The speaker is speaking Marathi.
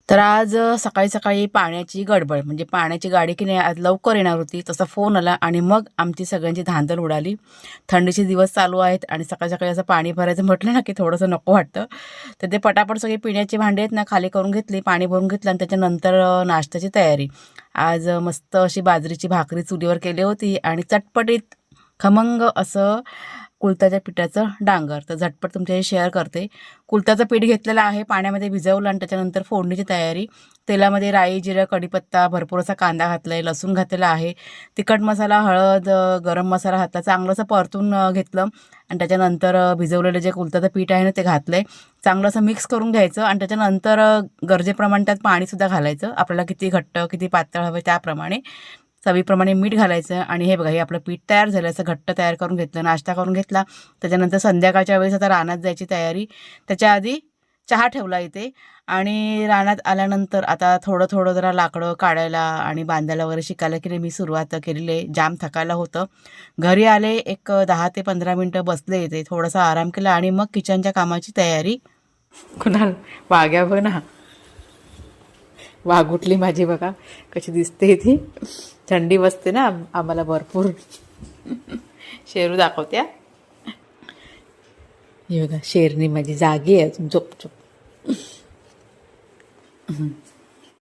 तर आज सकाळी सकाळी पाण्याची गडबड, म्हणजे पाण्याची गाडी की नाही आज लवकर येणार होती, तसा फोन आला आणि मग आमची सगळ्यांची धांदल उडाली. थंडीचे दिवस चालू आहेत आणि सकाळी सकाळी असं पाणी भरायचं म्हटलं ना की थोडंसं नको वाटतं. तर ते पटापट सगळी पिण्याची भांडी आहेत ना खाली करून घेतली, पाणी भरून घेतलं आणि त्याच्यानंतर नाश्त्याची तयारी. आज मस्त अशी बाजरीची भाकरी चुलीवर केली होती आणि चटपटीत खमंग असं कुळथाच्या पिठाचं डांगर. तर झटपट तुमच्याशी शेअर करते. कुळथाचं पीठ घेतलेलं आहे, पाण्यामध्ये भिजवलं आणि त्याच्यानंतर फोडणीची तयारी. तेलामध्ये राई, जिरं, कढीपत्ता, भरपूर असा कांदा घातला आहे, लसूण घातलेला आहे, तिखट मसाला, हळद, गरम मसाला घातला, चांगलं असं परतून घेतलं आणि त्याच्यानंतर भिजवलेलं जे कुळथाचं पीठ आहे ना ते घातलं आहे. चांगलं असं मिक्स करून घ्यायचं आणि त्याच्यानंतर गरजेप्रमाणे त्यात पाणीसुद्धा घालायचं. आपल्याला किती घट्ट, किती पातळ हवं त्याप्रमाणे. चवीप्रमाणे मीठ घालायचं आणि हे बघा हे आपलं पीठ तयार झालं, असं घट्ट तयार करून घेतलं, नाश्ता करून घेतला. त्याच्यानंतर संध्याकाळच्या वेळेस आता रानात जायची तयारी. त्याच्या आधी चहा ठेवला इथे आणि रानात आल्यानंतर आता थोडं थोडं जरा लाकडं काढायला आणि बांधायला वगैरे शिकायला की नाही मी सुरुवात केलेली आहे. जाम थकायला होतं. घरी आले एक 10 ते 15 मिनटं बसले इथे, थोडासा आराम केला आणि मग किचनच्या कामाची तयारी. कुणाल वाघ्या बघ ना, वाघ उठली माझी बघा कशी दिसते ती. थंडी बसते ना आम्हाला भरपूर. शेरू दाखवत्या. हे बघा शेरणी माझी जागी आहे अजून, झोप झोप.